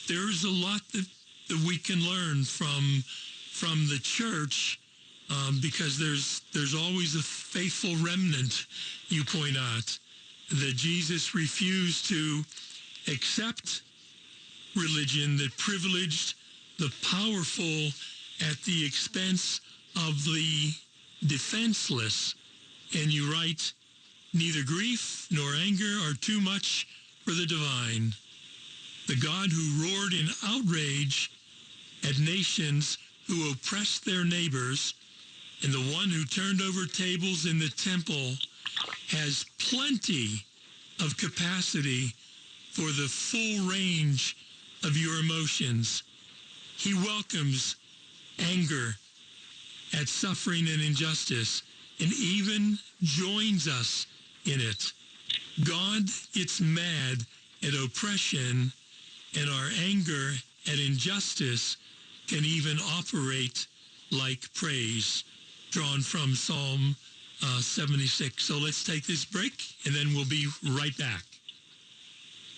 there's a lot that we can learn from the church, because there's always a faithful remnant, you point out, that Jesus refused to accept religion that privileged the powerful at the expense of the defenseless. And you write, neither grief nor anger are too much for the divine. The God who roared in outrage at nations who oppressed their neighbors, and the one who turned over tables in the temple, has plenty of capacity for the full range of your emotions. He welcomes anger at suffering and injustice, and even joins us in it. God gets mad at oppression, and our anger at injustice can even operate like praise, drawn from Psalm 76. So let's take this break, and then we'll be right back.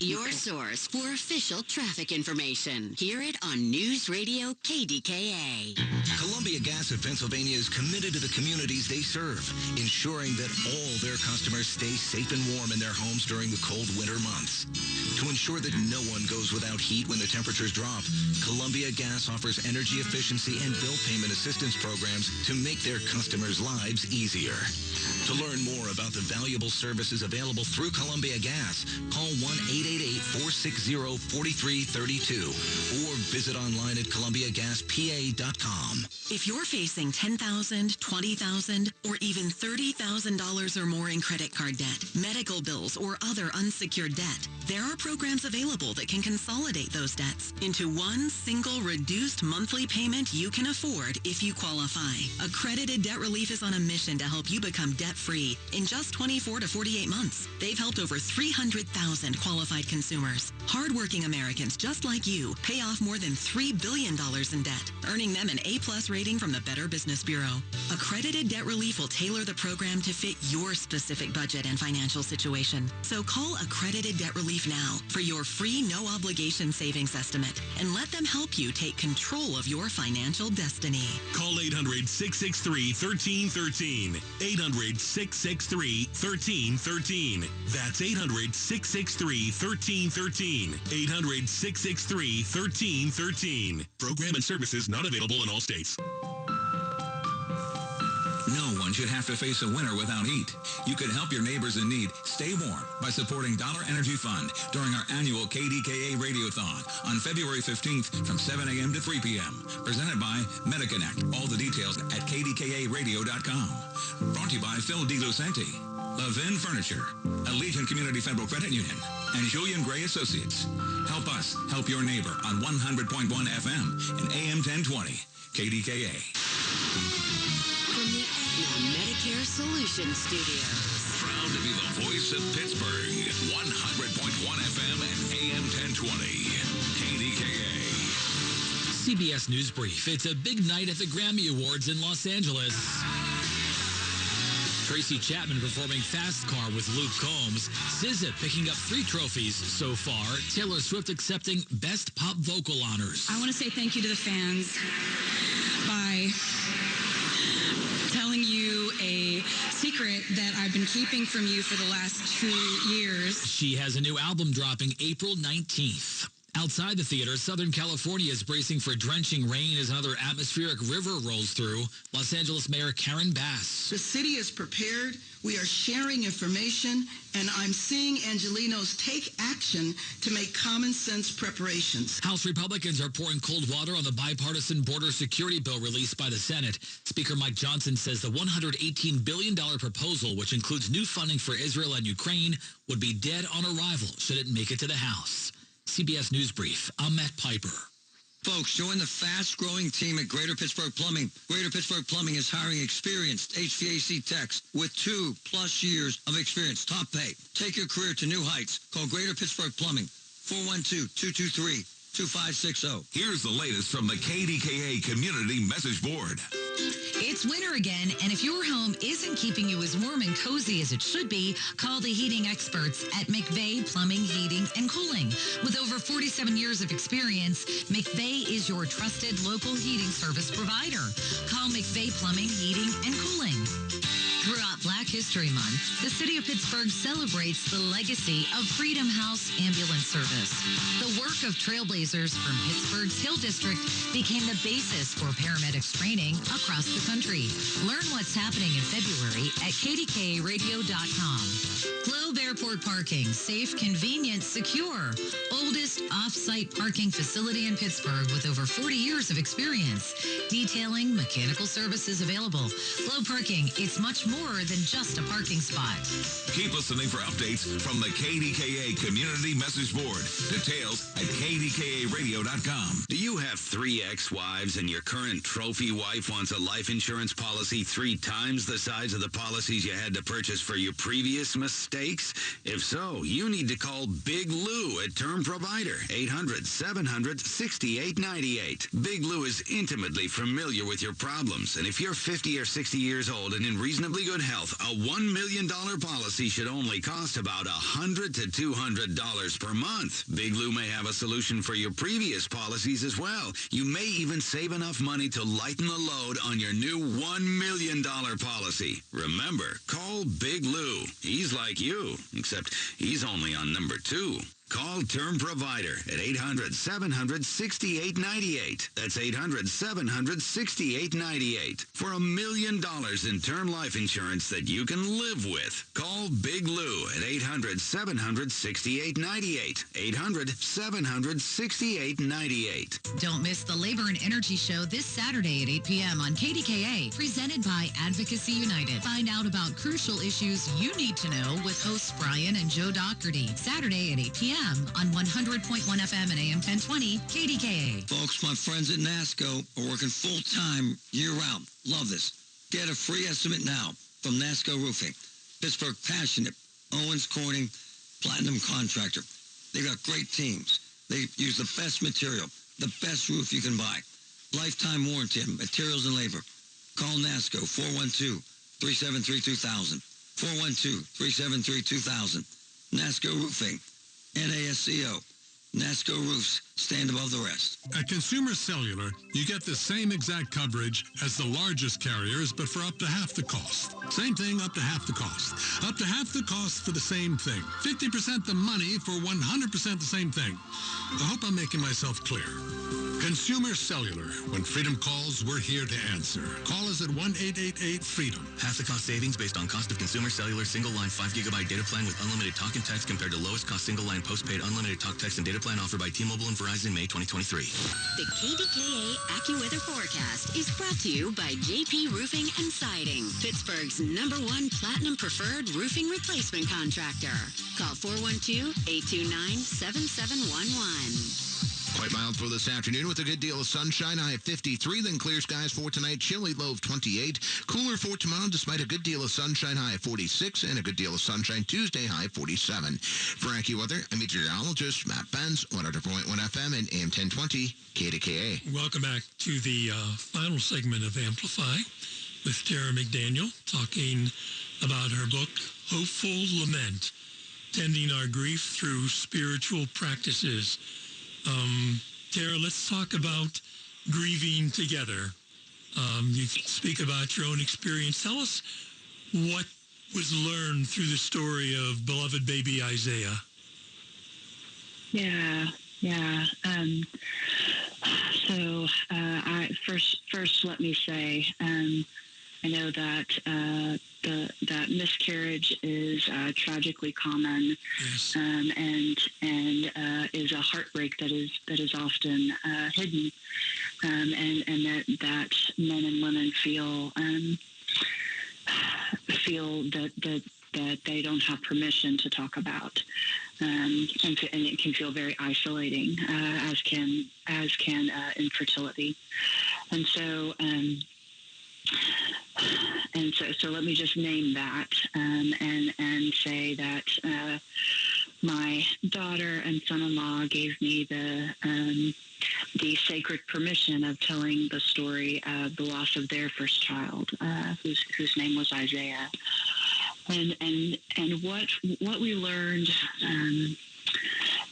Your source for official traffic information. Hear it on News Radio KDKA. Columbia Gas of Pennsylvania is committed to the communities they serve, ensuring that all their customers stay safe and warm in their homes during the cold winter months. To ensure that no one goes without heat when the temperatures drop, Columbia Gas offers energy efficiency and bill payment assistance programs to make their customers' lives easier. To learn more about the valuable services available through Columbia Gas, call 1-888-460-4332 or visit online at columbiagaspa.com. If you're facing $10,000, $20,000, or even $30,000 or more in credit card debt, medical bills, or other unsecured debt, there are programs available that can consolidate those debts into one single reduced monthly payment you can afford if you qualify. Accredited Debt Relief is on a mission to help you become debt-free in just 24 to 48 months. They've helped over 300,000 qualified consumers. Hardworking Americans just like you pay off more than $3 billion in debt, earning them an A-plus rating from the Better Business Bureau. Accredited Debt Relief will tailor the program to fit your specific budget and financial situation. So call Accredited Debt Relief now for your free no-obligation savings estimate and let them help you take control of your financial destiny. Call 800-663-1313. 800-663-1313. That's 800-663-1313. 800-663-1313. Program and services not available in all states. No one should have to face a winter without heat. You can help your neighbors in need stay warm by supporting Dollar Energy Fund during our annual KDKA Radiothon on February 15th from 7 a.m. to 3 p.m. Presented by MediConnect. All the details at kdkaradio.com. Brought to you by Phil DiLucenti, Levin Furniture, Allegiant Community Federal Credit Union, and Julian Gray Associates. Help us help your neighbor on 100.1 FM and AM 1020 KDKA. From the Aetna Medicare Solutions Studios. Proud to be the voice of Pittsburgh. 100.1 FM and AM 1020 KDKA. CBS News Brief. It's a big night at the Grammy Awards in Los Angeles. Tracy Chapman performing Fast Car with Luke Combs. SZA picking up 3 trophies so far. Taylor Swift accepting Best Pop Vocal honors. I want to say thank you to the fans by telling you a secret that I've been keeping from you for the last 2 years. She has a new album dropping April 19th. Outside the theater, Southern California is bracing for drenching rain as another atmospheric river rolls through. Los Angeles Mayor Karen Bass. The city is prepared. We are sharing information, and I'm seeing Angelenos take action to make common sense preparations. House Republicans are pouring cold water on the bipartisan border security bill released by the Senate. Speaker Mike Johnson says the $118 billion proposal, which includes new funding for Israel and Ukraine, would be dead on arrival should it make it to the House. CBS News Brief. I'm Matt Piper. Folks, join the fast-growing team at Greater Pittsburgh Plumbing. Greater Pittsburgh Plumbing is hiring experienced HVAC techs with 2+ years of experience. Top pay. Take your career to new heights. Call Greater Pittsburgh Plumbing, 412-223-2560. Here's the latest from the KDKA Community Message Board. It's winter again, and if your home isn't keeping you as warm and cozy as it should be, call the heating experts at McVeigh Plumbing, Heating, and Cooling. With over 47 years of experience, McVeigh is your trusted local heating service provider. Call McVeigh Plumbing, Heating, and Cooling. Throughout Black History Month, the City of Pittsburgh celebrates the legacy of Freedom House Ambulance Service. The work of trailblazers from Pittsburgh's Hill District became the basis for paramedics training across the country. Learn what's happening in February at kdkaradio.com. Globe Airport Parking, safe, convenient, secure. Oldest off-site parking facility in Pittsburgh with over 40 years of experience. Detailing, mechanical services available. Globe Parking, it's much more than just a parking spot. Keep listening for updates from the KDKA Community Message Board. Details at kdkaradio.com. Do you have 3 ex-wives and your current trophy wife wants a life insurance policy 3 times the size of the policies you had to purchase for your previous mistakes? If so, you need to call Big Lou at Term Provider, 800-700-6898. Big Lou is intimately familiar with your problems, and if you're 50 or 60 years old and in reasonably good health, a $1 million policy should only cost about $100 to $200 per month. Big Lou may have a solution for your previous policies as well. You may even save enough money to lighten the load on your new $1 million policy. Remember, call Big Lou. He's like you, except he's only on number 2. Call Term Provider at 800-700-6898. That's 800-700-6898 for $1 million in term life insurance that you can live with. Call Big Lou at 800-700-6898. 800-700-6898. Don't miss the Labor and Energy Show this Saturday at 8 p.m. on KDKA, presented by Advocacy United. Find out about crucial issues you need to know with hosts Brian and Joe Doherty. Saturday at 8 p.m. on 100.1 FM and AM 1020 KDKA. Folks, my friends at NASCO are working full-time year-round. Love this. Get a free estimate now from NASCO Roofing. Pittsburgh passionate, Owens Corning, platinum contractor. They've got great teams. They use the best material, the best roof you can buy. Lifetime warranty on materials and labor. Call NASCO, 412-373-2000. 412-373-2000. NASCO Roofing. NASCO. NASCO roofs stand above the rest. At Consumer Cellular, you get the same exact coverage as the largest carriers, but for up to half the cost. Same thing, up to half the cost. Up to half the cost for the same thing. 50% the money for 100% the same thing. I hope I'm making myself clear. Consumer Cellular. When freedom calls, we're here to answer. Call us at 1-888-FREEDOM. Half the cost savings based on cost of Consumer Cellular single-line 5GB data plan with unlimited talk and text compared to lowest cost single-line postpaid unlimited talk, text, and data plan offered by T-Mobile and Verizon in May 2023. The KDKA AccuWeather forecast is brought to you by JP Roofing and Siding, Pittsburgh's #1 Platinum Preferred Roofing Replacement Contractor. Call 412-829-7711. Quite mild for this afternoon with a good deal of sunshine, high of 53. Then clear skies for tonight, chilly low of 28. Cooler for tomorrow despite a good deal of sunshine, high of 46. And a good deal of sunshine Tuesday, high of 47. For AccuWeather, I'm meteorologist Matt Benz, 100.1 FM and AM 1020 KDKA. Welcome back to the final segment of Amplify with Tara McDaniel talking about her book, Hopeful Lament, Tending Our Grief Through Spiritual Practices. Tara, let's talk about grieving together. You speak about your own experience. Tell us what was learned through the story of beloved baby Isaiah. Yeah. So first, let me say, I know that that miscarriage is tragically common, yes. and is a heartbreak that is often hidden, and that men and women feel that they don't have permission to talk about, and it can feel very isolating, as can infertility, and so. So let me just name that, and say that my daughter and son-in-law gave me the the sacred permission of telling the story of the loss of their first child, whose name was Isaiah. And what we learned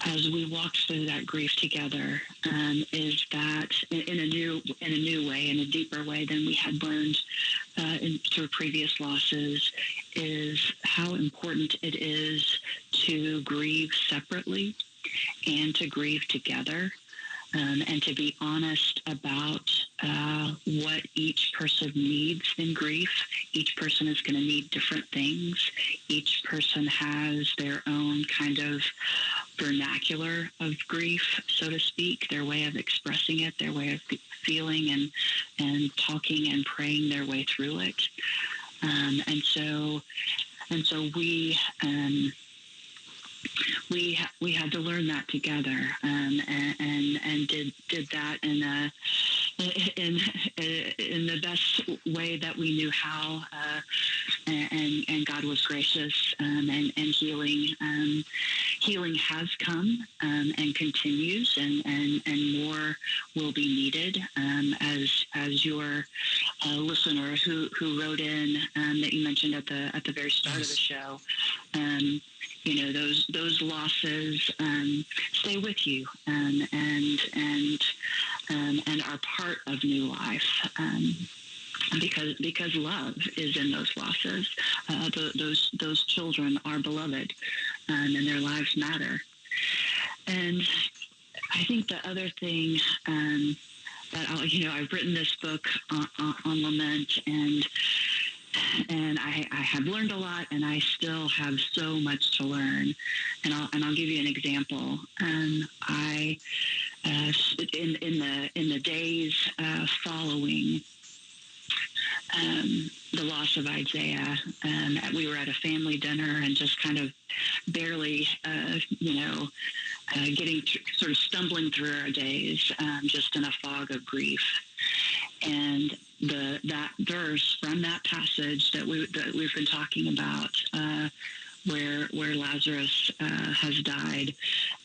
as we walked through that grief together is that in a new way, in a deeper way than we had learned through previous losses, is how important it is to grieve separately and to grieve together. And to be honest about what each person needs in grief. Each person is going to need different things. Each person has their own kind of vernacular of grief, so to speak, their way of expressing it, their way of feeling and talking and praying their way through it. And so we had to learn that together, and did that in the best way that we knew how, and God was gracious, and healing has come and continues, and more will be needed, as your listener who wrote in that you mentioned at the very start of the show. Those losses stay with you, and are part of new life, because love is in those losses. Those children are beloved, and their lives matter. And I think the other thing that I've written this book on lament, and I have learned a lot, and I still have so much to learn. And I'll give you an example. I in the days following the loss of Isaiah, we were at a family dinner and just kind of barely, sort of stumbling through our days, just in a fog of grief. And that verse from that passage that we've been talking about, where Lazarus has died,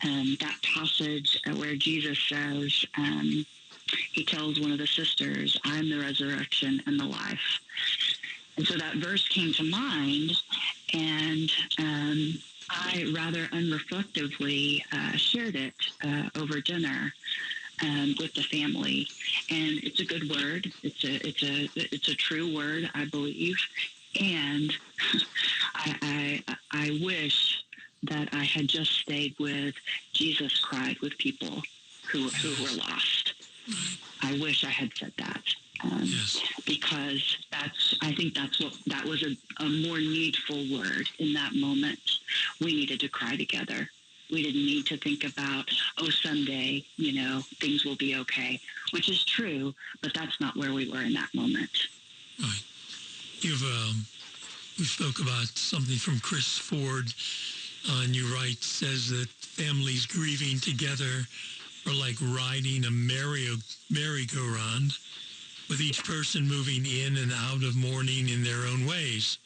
that passage where Jesus says, he tells one of the sisters, "I'm the resurrection and the life." And so that verse came to mind, and I rather unreflectively shared it over dinner with the family. And it's a good word. It's a true word, I believe. And I wish that I had just stayed with Jesus cried with people who were lost. I wish I had said that. Because I think that was a more needful word in that moment. We needed to cry together. We didn't need to think about, someday, things will be okay, which is true, but that's not where we were in that moment. Right. We spoke about something from Chris Ford, and you write, says that families grieving together are like riding a merry-go-round, with each person moving in and out of mourning in their own ways.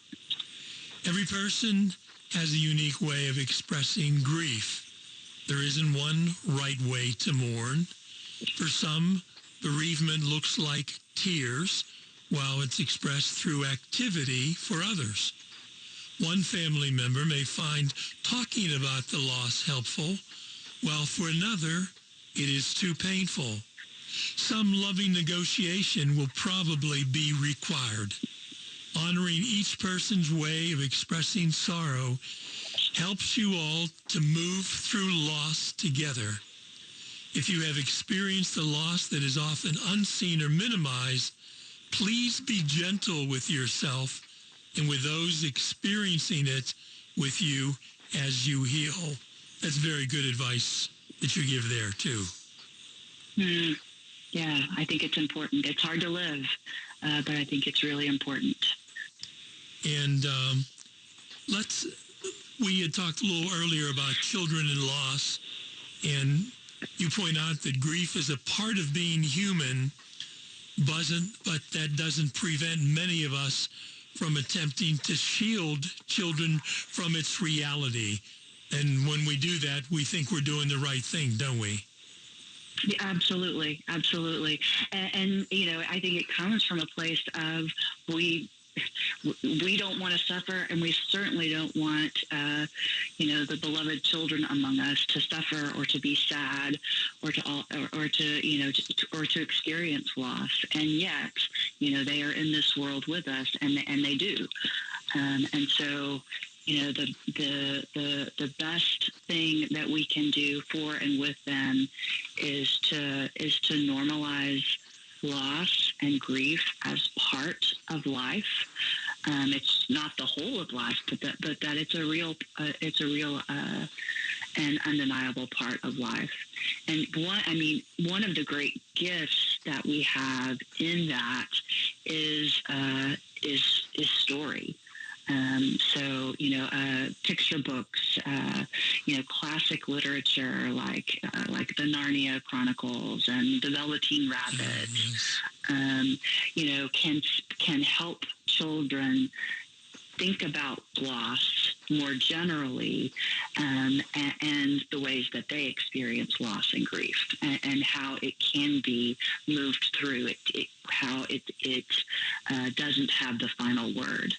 Every person has a unique way of expressing grief. There isn't one right way to mourn. For some, bereavement looks like tears, while it's expressed through activity for others. One family member may find talking about the loss helpful, while for another, it is too painful. Some loving negotiation will probably be required. Honoring each person's way of expressing sorrow helps you all to move through loss together. If you have experienced a loss that is often unseen or minimized, please be gentle with yourself and with those experiencing it with you as you heal. That's very good advice that you give there, too. Yeah, I think it's important. It's hard to live, but I think it's really important. And we had talked a little earlier about children and loss, and you point out that grief is a part of being human, but that doesn't prevent many of us from attempting to shield children from its reality. And when we do that, we think we're doing the right thing, don't we? Yeah, absolutely, absolutely, and I think it comes from a place of we don't want to suffer, and we certainly don't want the beloved children among us to suffer or to be sad or to experience loss. And yet, they are in this world with us, and they do. And so, the best thing that we can do for and with them is to normalize loss and grief as part of life. It's not the whole of life, but that it's a real and undeniable part of life. And one of the great gifts that we have in that is story. So, picture books, classic literature like the Narnia Chronicles and the Velveteen Rabbit, can help children think about loss more generally, and the ways that they experience loss and grief, and how it can be moved through, how it doesn't have the final word.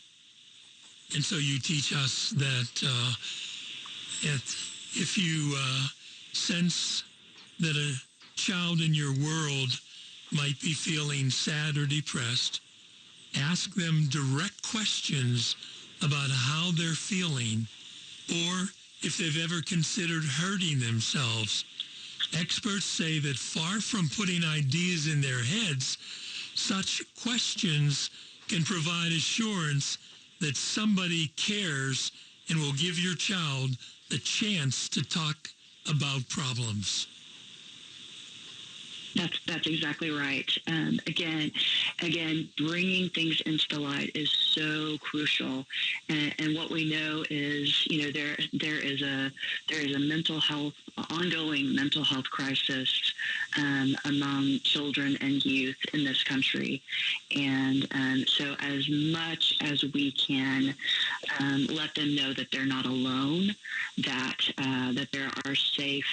And so you teach us that if you sense that a child in your world might be feeling sad or depressed, ask them direct questions about how they're feeling, or if they've ever considered hurting themselves. Experts say that far from putting ideas in their heads, such questions can provide assurance that somebody cares and will give your child the chance to talk about problems. That's exactly right. Again, bringing things into the light is so crucial. And what we know is, there is a ongoing mental health crisis among children and youth in this country. And so, as much as we can let them know that they're not alone, that there are safe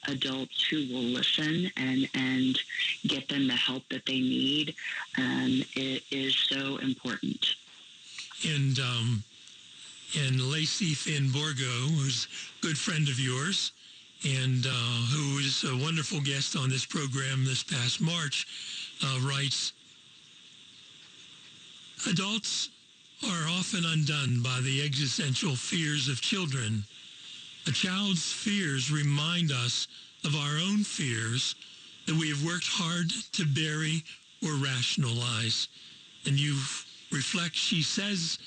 adults who will listen and get them the help that they need, it is so important. And Lacey Finborgo, who's a good friend of yours and who was a wonderful guest on this program this past March, writes, adults are often undone by the existential fears of children. A child's fears remind us of our own fears that we have worked hard to bury or rationalize. And you reflect, she says,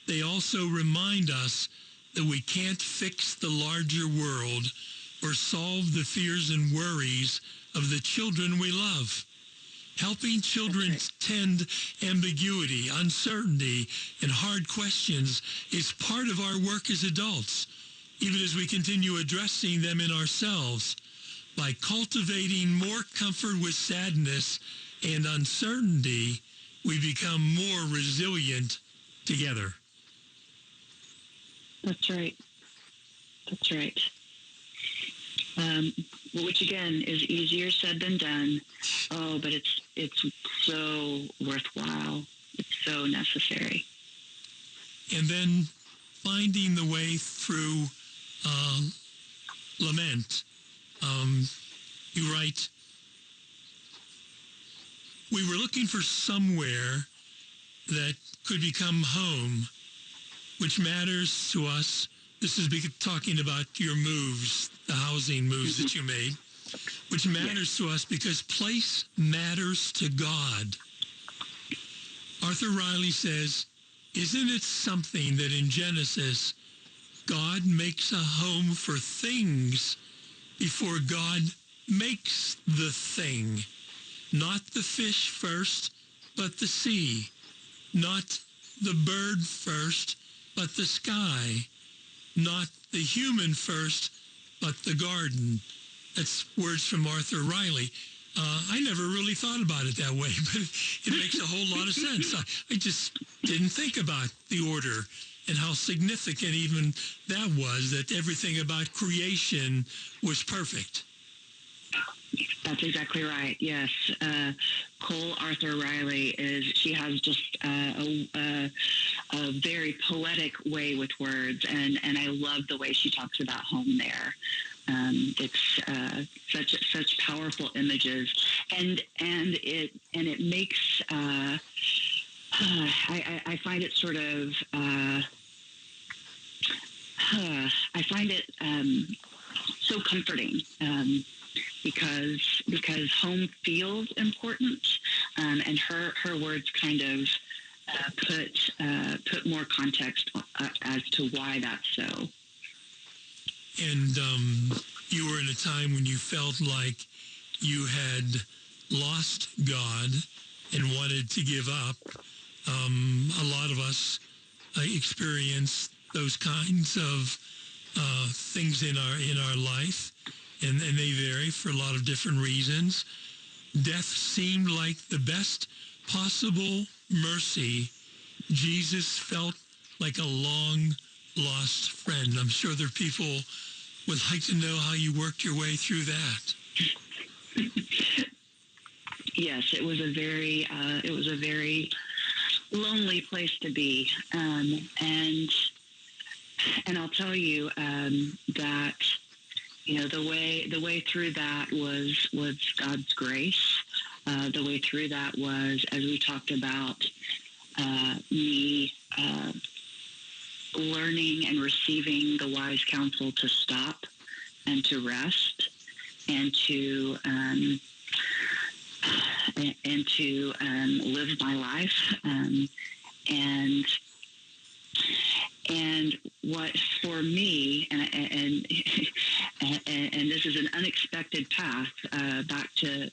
they also remind us that we can't fix the larger world or solve the fears and worries of the children we love. Helping children tend ambiguity, uncertainty, and hard questions is part of our work as adults, even as we continue addressing them in ourselves. By cultivating more comfort with sadness and uncertainty, we become more resilient together. That's right. That's right. Which again is easier said than done. Oh, but it's so worthwhile. It's so necessary. And then finding the way through lament. You write, we were looking for somewhere that could become home, which matters to us. This is talking about your moves, the housing moves that you made, which matters to us because place matters to God. Arthur Riley says, isn't it something that in Genesis, God makes a home for things before God makes the thing? Not the fish first, but the sea. Not the bird first, but the sky. Not the human first, but the garden. That's words from Arthur Riley. I never really thought about it that way, but it makes a whole lot of sense. I just didn't think about the order and how significant even that was, that everything about creation was perfect. That's exactly right. Yes. Cole Arthur Riley she has just a very poetic way with words, and I love the way she talks about home there. It's such powerful images, and it makes I find it sort of I find it so comforting. Because home feels important, and her words kind of put more context as to why that's so. And you were in a time when you felt like you had lost God and wanted to give up. A lot of us experience those kinds of things in our life. And they vary for a lot of different reasons. Death seemed like the best possible mercy. Jesus felt like a long-lost friend. I'm sure there are people would like to know how you worked your way through that. Yes, it was a very lonely place to be, and I'll tell you that. The way through that was God's grace. The way through that was, as we talked about, me learning and receiving the wise counsel to stop and to rest and to live my life. And what for me, and this is an unexpected path back to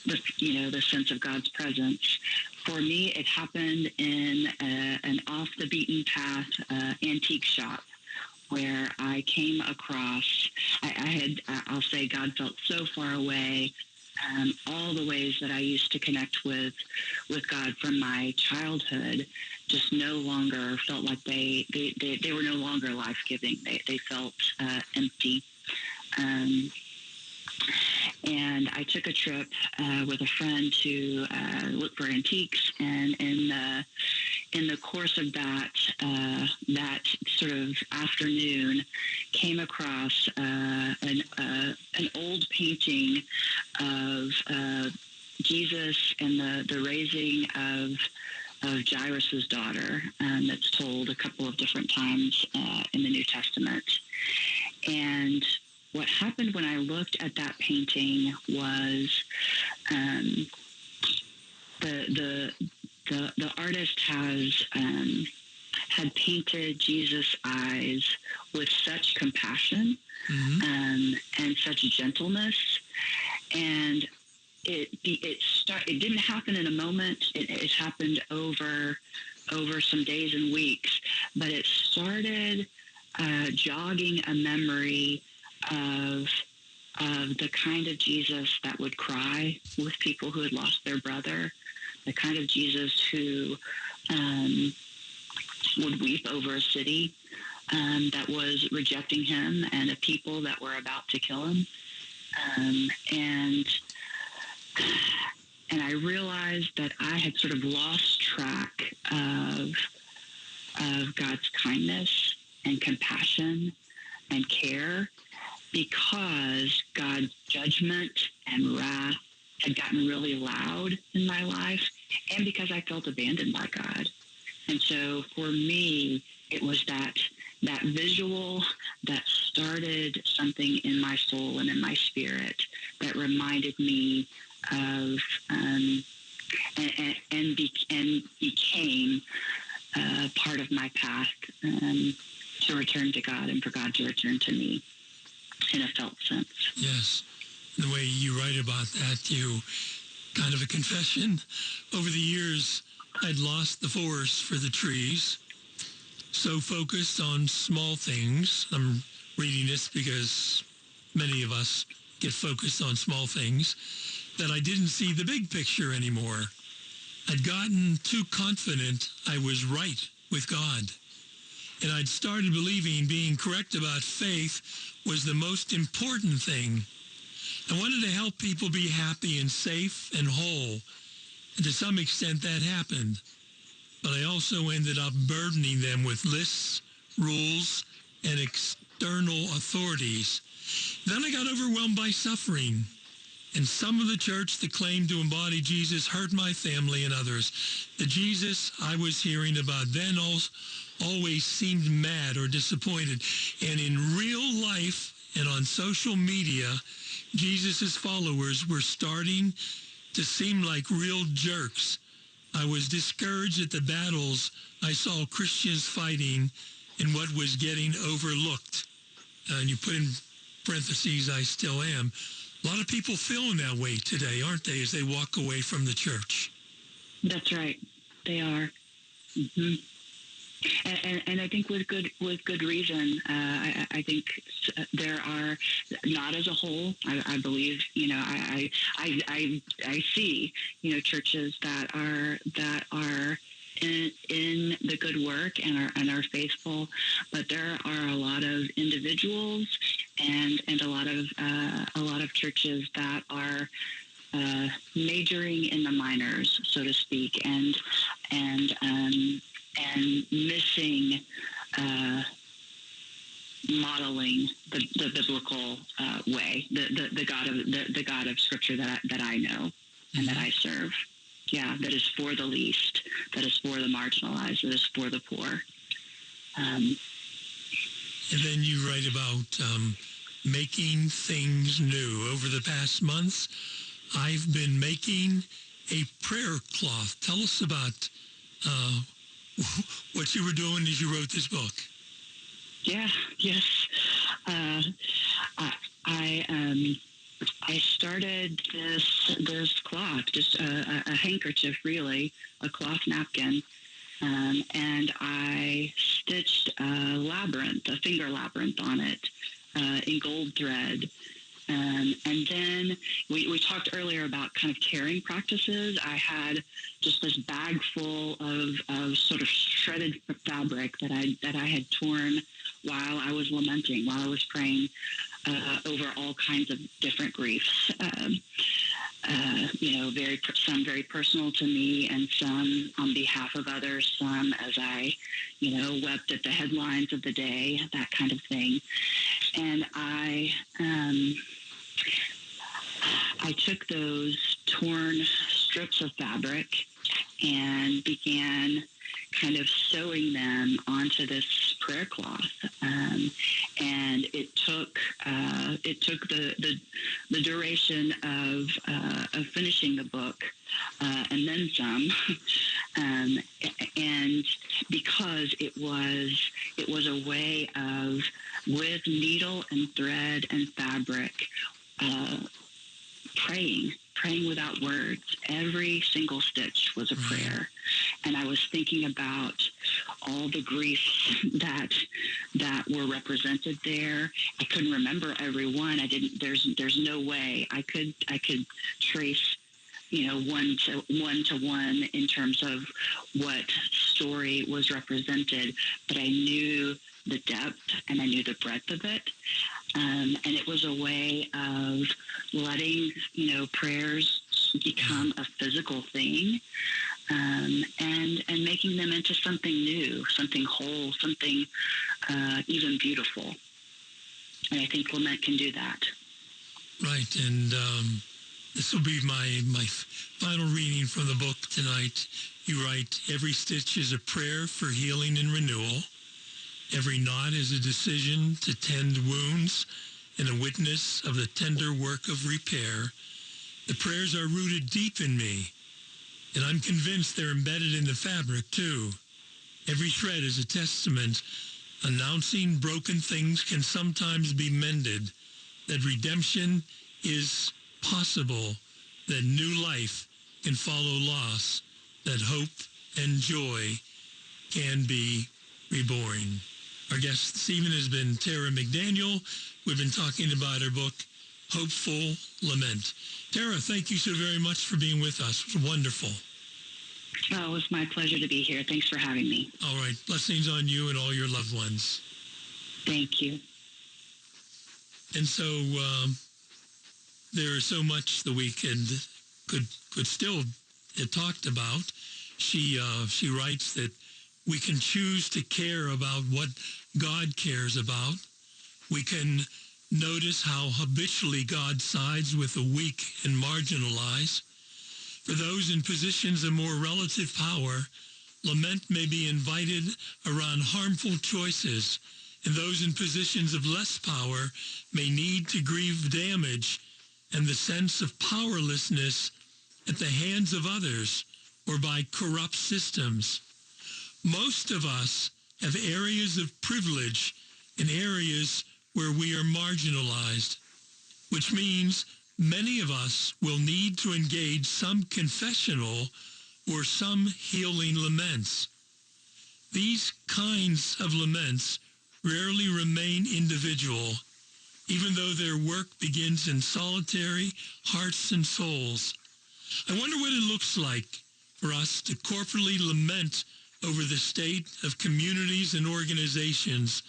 the sense of God's presence. For me, it happened in an off the beaten path antique shop where I came across. I'll say God felt so far away. All the ways that I used to connect with God from my childhood just no longer felt like they were no longer life-giving. They felt empty. And I took a trip with a friend to look for antiques, and in the course of that sort of afternoon, came across an old painting of Jesus and the raising of Jairus' daughter, that's told a couple of different times in the New Testament. And what happened when I looked at that painting was the artist had painted Jesus' eyes with such compassion and such gentleness, and it didn't happen in a moment. It happened over some days and weeks, but it started jogging a memory of the kind of Jesus that would cry with people who had lost their brother, the kind of Jesus who would weep over a city that was rejecting him and a people that were about to kill him. And I realized that I had sort of lost track of God's kindness and compassion and care because God's judgment and wrath had gotten really loud in my life, and because I felt abandoned by God. And so for me, it was that visual that started something in my soul and in my spirit that reminded me of and became part of my path to return to God and for God to return to me in a felt sense. Yes. The way you write about that, you kind of a confession. Over the years, I'd lost the forest for the trees, so focused on small things. I'm reading this because many of us get focused on small things, that I didn't see the big picture anymore. I'd gotten too confident I was right with God. And I'd started believing being correct about faith was the most important thing. I wanted to help people be happy and safe and whole. And to some extent that happened. But I also ended up burdening them with lists, rules, and external authorities. Then I got overwhelmed by suffering. And some of the church that claimed to embody Jesus hurt my family and others. The Jesus I was hearing about then always seemed mad or disappointed. And in real life and on social media, Jesus' followers were starting to seem like real jerks. I was discouraged at the battles I saw Christians fighting and what was getting overlooked. And you put in parentheses, I still am. A lot of people feeling that way today, aren't they, as they walk away from the church? That's right. They are. Mm-hmm. And I think with good reason. I think there are, not as a whole. I believe, I see, churches that are in the good work and are faithful, but there are a lot of individuals and a lot of churches that are majoring in the minors, so to speak, and missing modeling the biblical way, the God of Scripture that I know and that I serve. Yeah, that is for the least, that is for the marginalized, that is for the poor. And then you write about making things new. Over the past months, I've been making a prayer cloth. Tell us about what you were doing as you wrote this book. Yeah, yes. I started this cloth, just a handkerchief, really, a cloth napkin, and I stitched a finger labyrinth on it in gold thread. And then we talked earlier about kind of tearing practices. I had just this bag full of sort of shredded fabric that I had torn while I was lamenting, while I was praying over all kinds of different griefs. Some very personal to me, and some on behalf of others. Some as I, wept at the headlines of the day, that kind of thing. And I took those torn strips of fabric and began kind of sewing them onto this prayer cloth, and it took the duration of finishing the book, and then some, and because it was a way of, with needle and thread and fabric, praying without words. Every single stitch was a prayer. And I was thinking about all the griefs that were represented there. I couldn't remember every one. There's no way I could trace, one to one in terms of what story was represented, but I knew the depth and I knew the breadth of it. And it was a way of letting, prayers become a physical thing, and making them into something new, something whole, something even beautiful. And I think lament can do that. Right, and this will be my final reading from the book tonight. You write, every stitch is a prayer for healing and renewal. Every knot is a decision to tend wounds and a witness of the tender work of repair. The prayers are rooted deep in me, and I'm convinced they're embedded in the fabric, too. Every thread is a testament announcing broken things can sometimes be mended, that redemption is possible, that new life can follow loss, that hope and joy can be reborn. Our guest this evening has been Tara McDaniel. We've been talking about her book, Hopeful Lament. Tara, thank you so very much for being with us. It was wonderful. Oh, it was my pleasure to be here. Thanks for having me. All right. Blessings on you and all your loved ones. Thank you. And so there is so much the weekend could still have talked about. She writes that we can choose to care about what God cares about. We can notice how habitually God sides with the weak and marginalized. For those in positions of more relative power, lament may be invited around harmful choices, and those in positions of less power may need to grieve damage and the sense of powerlessness at the hands of others or by corrupt systems. Most of us have areas of privilege and areas where we are marginalized, which means many of us will need to engage some confessional or some healing laments. These kinds of laments rarely remain individual, even though their work begins in solitary hearts and souls. I wonder what it looks like for us to corporately lament over the state of communities and organizations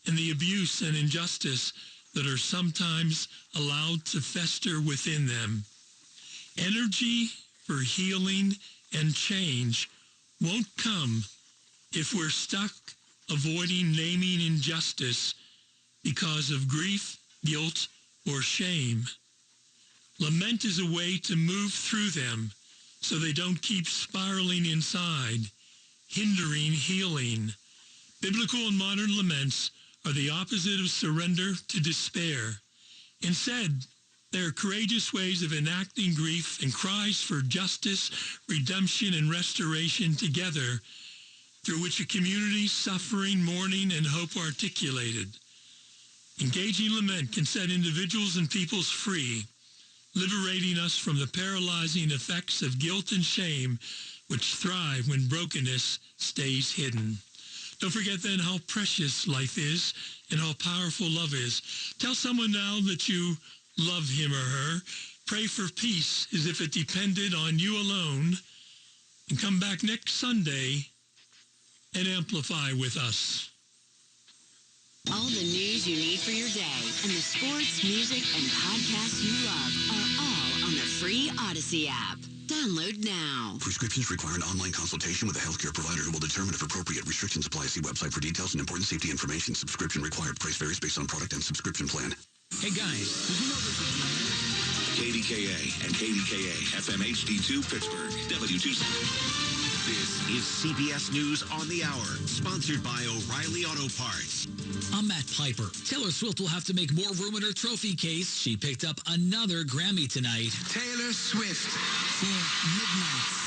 and the abuse and injustice that are sometimes allowed to fester within them. Energy for healing and change won't come if we're stuck avoiding naming injustice because of grief, guilt, or shame. Lament is a way to move through them so they don't keep spiraling inside, hindering healing. Biblical and modern laments are the opposite of surrender to despair. Instead, they are courageous ways of enacting grief and cries for justice, redemption, and restoration together, through which a community's suffering, mourning, and hope are articulated. Engaging lament can set individuals and peoples free, liberating us from the paralyzing effects of guilt and shame, which thrive when brokenness stays hidden. Don't forget then how precious life is and how powerful love is. Tell someone now that you love him or her. Pray for peace as if it depended on you alone. And come back next Sunday and amplify with us. All the news you need for your day and the sports, music, and podcasts you love are all on the free Odyssey app. Download now. Prescriptions require an online consultation with a healthcare provider who will determine if appropriate. Restrictions apply. See website for details and important safety information. Subscription required. Price varies based on product and subscription plan. Hey guys, did you know KDKA and KDKA FM HD2 Pittsburgh, W2. This is CBS News on the Hour, sponsored by O'Reilly Auto Parts. I'm Matt Piper. Taylor Swift will have to make more room in her trophy case. She picked up another Grammy tonight. Taylor Swift for Midnights.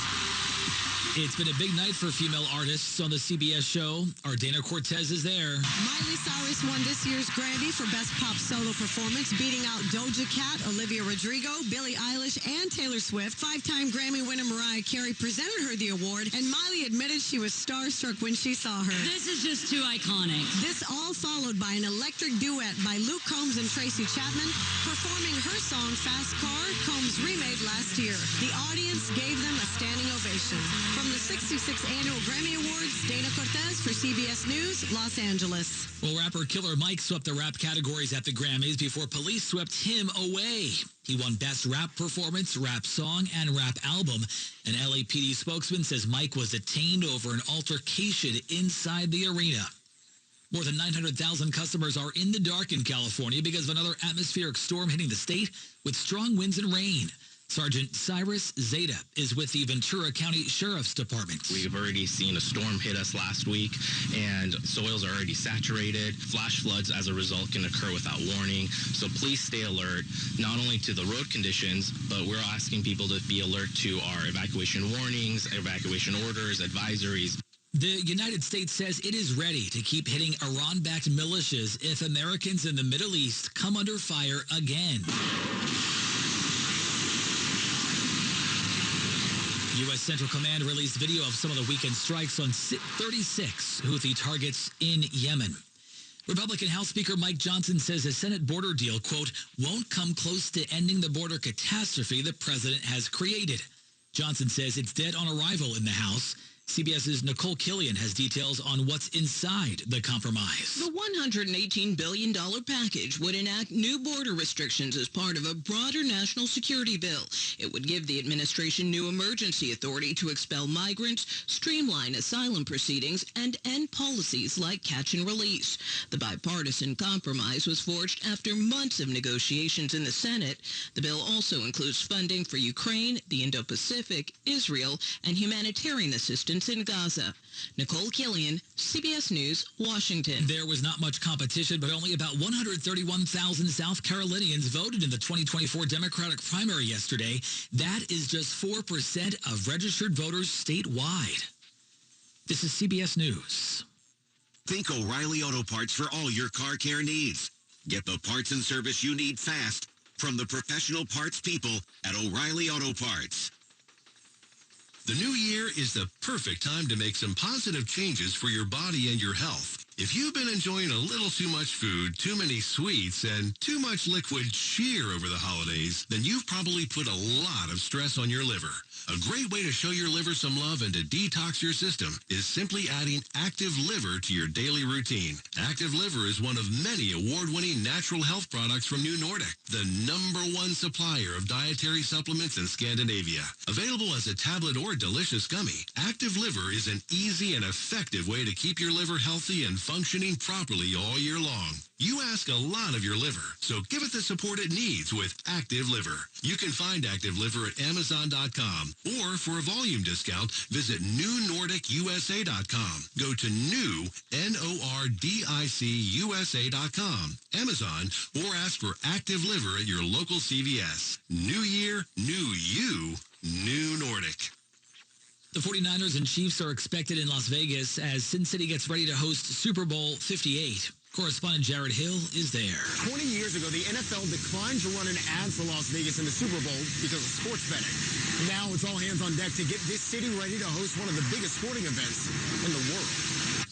It's been a big night for female artists on the CBS show. Our Dana Cortez is there. Miley Cyrus won this year's Grammy for Best Pop Solo Performance, beating out Doja Cat, Olivia Rodrigo, Billie Eilish, and Taylor Swift. Five-time Grammy winner Mariah Carey presented her the award, and Miley admitted she was starstruck when she saw her. This is just too iconic. This all followed by an electric duet by Luke Combs and Tracy Chapman, performing her song Fast Car, Combs remade last year. The audience gave them a standing ovation. From the 66th Annual Grammy Awards, Dana Cortez for CBS News, Los Angeles. Well, rapper Killer Mike swept the rap categories at the Grammys before police swept him away. He won Best Rap Performance, Rap Song, and Rap Album. An LAPD spokesman says Mike was detained over an altercation inside the arena. More than 900,000 customers are in the dark in California because of another atmospheric storm hitting the state with strong winds and rain. Sergeant Cyrus Zeta is with the Ventura County Sheriff's Department. We've already seen a storm hit us last week, and soils are already saturated. Flash floods, as a result, can occur without warning. So please stay alert, not only to the road conditions, but we're asking people to be alert to our evacuation warnings, evacuation orders, advisories. The United States says it is ready to keep hitting Iran-backed militias if Americans in the Middle East come under fire again. U.S. Central Command released video of some of the weekend strikes on 36 Houthi targets in Yemen. Republican House Speaker Mike Johnson says the Senate border deal, quote, won't come close to ending the border catastrophe the president has created. Johnson says it's dead on arrival in the House CBS's Nicole Killian has details on what's inside the compromise. The $118 billion package would enact new border restrictions as part of a broader national security bill. It would give the administration new emergency authority to expel migrants, streamline asylum proceedings, and end policies like catch and release. The bipartisan compromise was forged after months of negotiations in the Senate. The bill also includes funding for Ukraine, the Indo-Pacific, Israel, and humanitarian assistance in Gaza. Nicole Killian, CBS News, Washington. There was not much competition, but only about 131,000 South Carolinians voted in the 2024 Democratic primary yesterday. That is just 4% of registered voters statewide. This is CBS News. Think O'Reilly Auto Parts for all your car care needs. Get the parts and service you need fast from the professional parts people at O'Reilly Auto Parts. The new year is the perfect time to make some positive changes for your body and your health. If you've been enjoying a little too much food, too many sweets, and too much liquid cheer over the holidays, then you've probably put a lot of stress on your liver. A great way to show your liver some love and to detox your system is simply adding Active Liver to your daily routine. Active Liver is one of many award-winning natural health products from New Nordic, the #1 supplier of dietary supplements in Scandinavia. Available as a tablet or delicious gummy, Active Liver is an easy and effective way to keep your liver healthy and functioning properly all year long. You ask a lot of your liver, so give it the support it needs with Active Liver. You can find Active Liver at Amazon.com, or for a volume discount, visit NewNordicUSA.com. Go to new, NORDICUSA.com, Amazon, or ask for Active Liver at your local CVS. New year, new you, New Nordic. The 49ers and Chiefs are expected in Las Vegas as Sin City gets ready to host Super Bowl 58. Correspondent Jared Hill is there. 20 years ago, the NFL declined to run an ad for Las Vegas in the Super Bowl because of sports betting. Now it's all hands on deck to get this city ready to host one of the biggest sporting events in the world.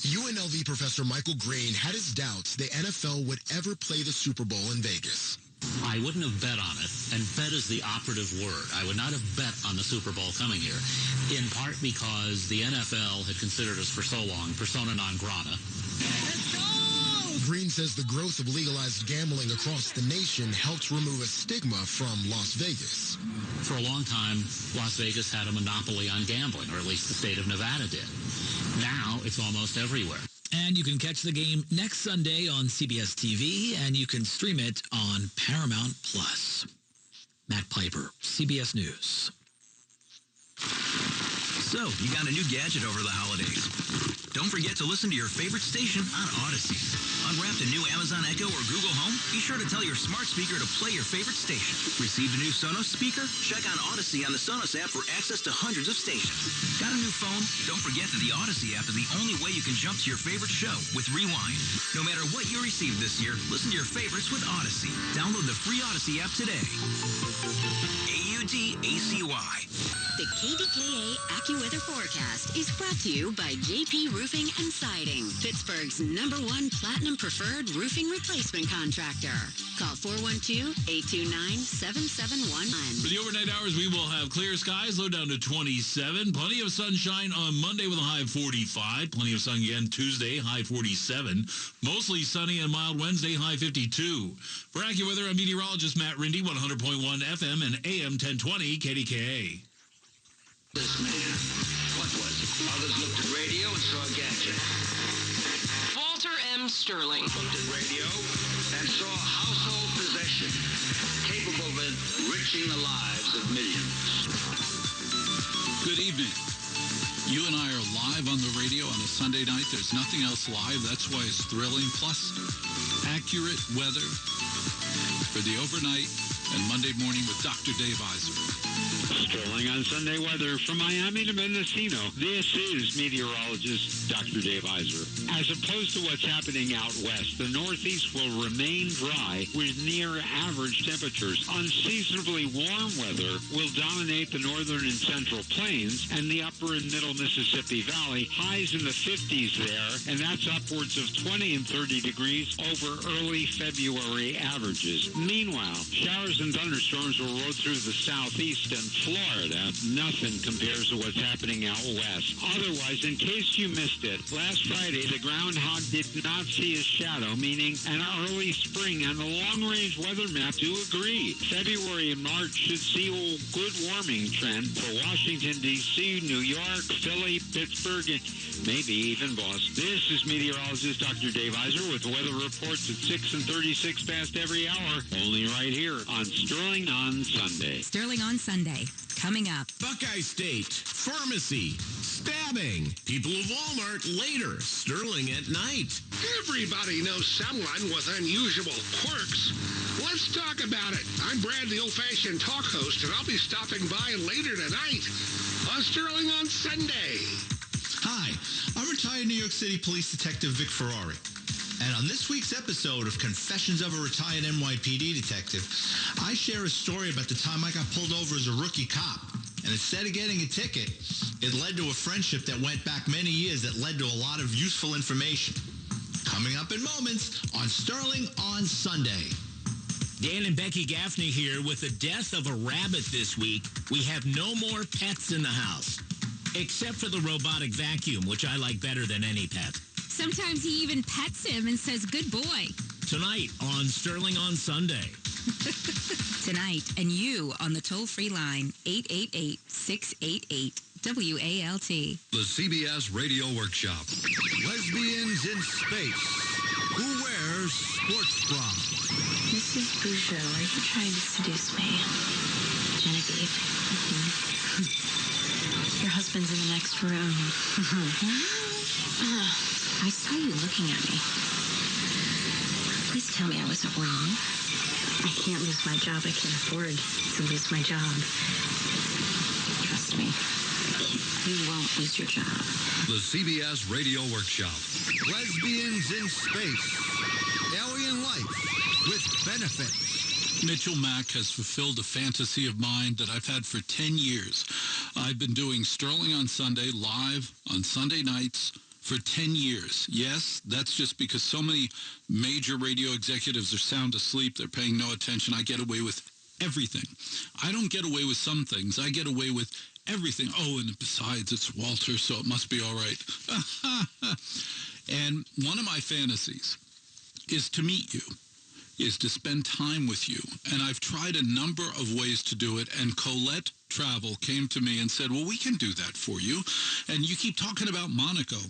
UNLV professor Michael Green had his doubts the NFL would ever play the Super Bowl in Vegas. I wouldn't have bet on it, and bet is the operative word. I would not have bet on the Super Bowl coming here, in part because the NFL had considered us for so long persona non grata. Green says the growth of legalized gambling across the nation helps remove a stigma from Las Vegas. For a long time, Las Vegas had a monopoly on gambling, or at least the state of Nevada did. Now it's almost everywhere. And you can catch the game next Sunday on CBS TV, and you can stream it on Paramount Plus. Matt Piper, CBS News. So, you got a new gadget over the holidays. Don't forget to listen to your favorite station on Odyssey. Unwrapped a new Amazon Echo or Google Home? Be sure to tell your smart speaker to play your favorite station. Received a new Sonos speaker? Check out Odyssey on the Sonos app for access to hundreds of stations. Got a new phone? Don't forget that the Odyssey app is the only way you can jump to your favorite show with Rewind. No matter what you received this year, listen to your favorites with Odyssey. Download the free Odyssey app today. AUDACY. The KDKA AccuWeather forecast is brought to you by JP Roofing and Siding, Pittsburgh's #1 Platinum Preferred Roofing Replacement Contractor. Call 412-829-7711. For the overnight hours, we will have clear skies, low down to 27. Plenty of sunshine on Monday with a high of 45. Plenty of sun again Tuesday, high 47. Mostly sunny and mild Wednesday, high 52. For AccuWeather, I'm meteorologist Matt Rindy, 100.1 FM and AM 1020 KDKA. This man, what was it? Others looked at radio and saw a gadget. Walter M. Sterling. Looked at radio and saw a household possession capable of enriching the lives of millions. Good evening. You and I are live on the radio on a Sunday night. There's nothing else live. That's why it's thrilling. Plus, accurate weather for the overnight and Monday morning with Dr. Dave Iser. Strolling on Sunday weather from Miami to Mendocino. This is meteorologist Dr. Dave Iser. As opposed to what's happening out west, the Northeast will remain dry with near average temperatures. Unseasonably warm weather will dominate the northern and central plains and the upper and middle Mississippi Valley. Highs in the 50s there, and that's upwards of 20 and 30 degrees over early February averages. Meanwhile, showers and thunderstorms will roll through the southeast and Florida, nothing compares to what's happening out west. Otherwise, in case you missed it, last Friday, the groundhog did not see his shadow, meaning an early spring, and the long-range weather map do agree. February and March should see a good warming trend for Washington, D.C., New York, Philly, Pittsburgh, and maybe even Boston. This is meteorologist Dr. Dave Iser with weather reports at 6 and 36 past every hour, only right here on Sterling on Sunday. Sterling on Sunday. Coming up. Buckeye State, pharmacy, stabbing, people of Walmart later, Sterling at night. Everybody knows someone with unusual quirks. Let's talk about it. I'm Brad, the old-fashioned talk host, and I'll be stopping by later tonight on Sterling on Sunday. Hi, I'm retired New York City Police Detective Vic Ferrari. And on this week's episode of Confessions of a Retired NYPD Detective, I share a story about the time I got pulled over as a rookie cop. And instead of getting a ticket, it led to a friendship that went back many years that led to a lot of useful information. Coming up in moments on Sterling on Sunday. Dan and Becky Gaffney here. With the death of a rabbit this week, we have no more pets in the house. Except for the robotic vacuum, which I like better than any pet. Sometimes he even pets him and says, good boy. Tonight on Sterling on Sunday. Tonight, and you on the toll-free line, 888-688-WALT. The CBS Radio Workshop. Lesbians in Space. Who wears sports bra? Mrs. Bougeot, are you trying to seduce me? Genevieve. Your husband's in the next room. I saw you looking at me. Please tell me I wasn't wrong. I can't lose my job. I can't afford to lose my job. Trust me. You won't lose your job. The CBS Radio Workshop. Lesbians in Space. Alien life with benefits. Mitchell Mack has fulfilled a fantasy of mine that I've had for 10 years. I've been doing Sterling on Sunday live on Sunday nights for 10 years. Yes, that's just because so many major radio executives are sound asleep. They're paying no attention. I get away with everything. I don't get away with some things. I get away with everything. Oh, and besides, it's Walter, so it must be all right. And one of my fantasies is to meet you, is to spend time with you. And I've tried a number of ways to do it, and Colette Travel came to me and said, well, we can do that for you. And you keep talking about Monaco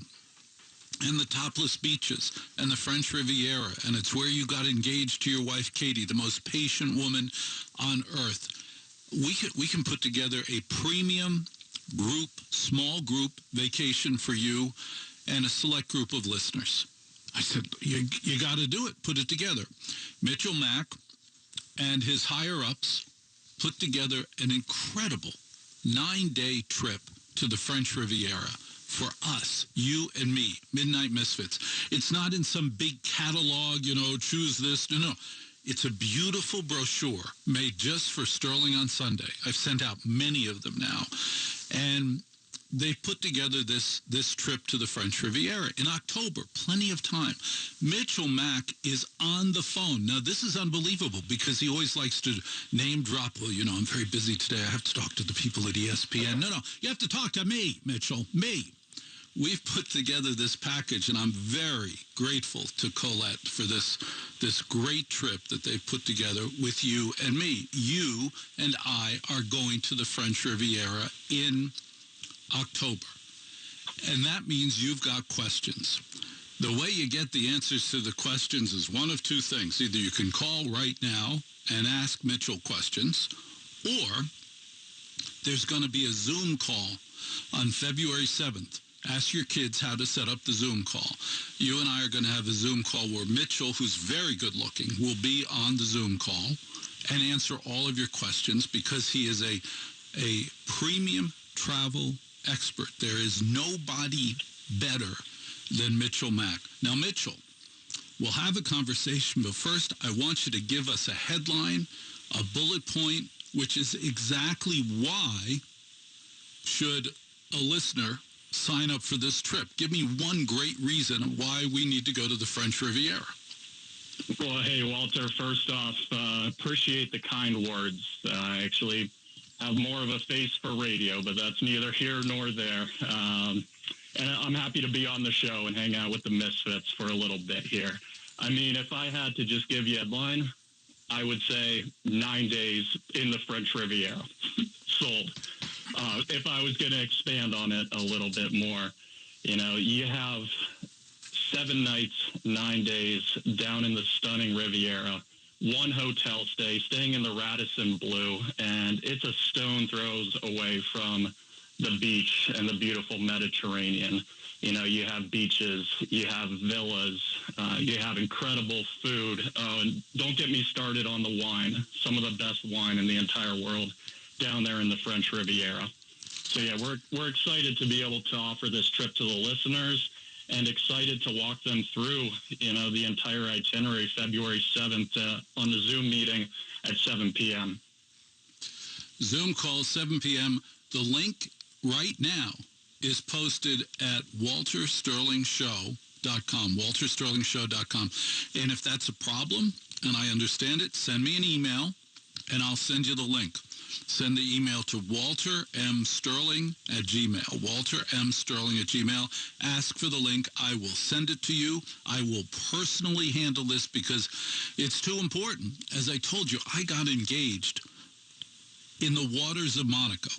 and the topless beaches and the French Riviera, and it's where you got engaged to your wife, Katie, the most patient woman on earth. We can put together a premium group, small group vacation for you and a select group of listeners. I said, you got to do it. Put it together. Mitchell Mack and his higher-ups put together an incredible 9-day trip to the French Riviera for us, you and me, Midnight Misfits. It's not in some big catalog, choose this. No. It's a beautiful brochure made just for Sterling on Sunday. I've sent out many of them now. And they put together this trip to the French Riviera in October. Plenty of time. Mitchell Mack is on the phone. Now, this is unbelievable because he always likes to name drop. Well, I'm very busy today. I have to talk to the people at ESPN. No, you have to talk to me, Mitchell. Me. We've put together this package, and I'm very grateful to Colette for this great trip that they've put together with you and me. You and I are going to the French Riviera in October. And that means you've got questions. The way you get the answers to the questions is one of two things. Either you can call right now and ask Mitchell questions, or there's going to be a Zoom call on February 7th. Ask your kids how to set up the Zoom call. You and I are going to have a Zoom call where Mitchell, who's very good looking, will be on the Zoom call and answer all of your questions because he is a premium travel expert. There is nobody better than Mitchell Mack. Now, Mitchell, we'll have a conversation, but first I want you to give us a headline, a bullet point, which is exactly why should a listener sign up for this trip. Give me one great reason why we need to go to the French Riviera. Well, hey, Walter, first off, appreciate the kind words. I actually have more of a face for radio, but that's neither here nor there. And I'm happy to be on the show and hang out with the Misfits for a little bit here. I mean, if I had to just give you a headline, I would say 9 days in the French Riviera. Sold. If I was going to expand on it a little bit more, you know, you have 7 nights, 9 days down in the stunning Riviera, one hotel stay, staying in the Radisson Blu, and it's a stone throws away from the beach and the beautiful Mediterranean. You know, you have beaches, you have villas, you have incredible food. Oh, and don't get me started on the wine. Some of the best wine in the entire world down there in the French Riviera. So, yeah, we're excited to be able to offer this trip to the listeners and excited to walk them through, you know, the entire itinerary February 7th on the Zoom meeting at 7 p.m. Zoom call 7 p.m. The link right now is posted at waltersterlingshow.com, waltersterlingshow.com. And if that's a problem, and I understand it, send me an email, and I'll send you the link. Send the email to waltermsterling@gmail, waltermsterling@gmail. Ask for the link. I will send it to you. I will personally handle this because it's too important. As I told you, I got engaged in the waters of Monaco.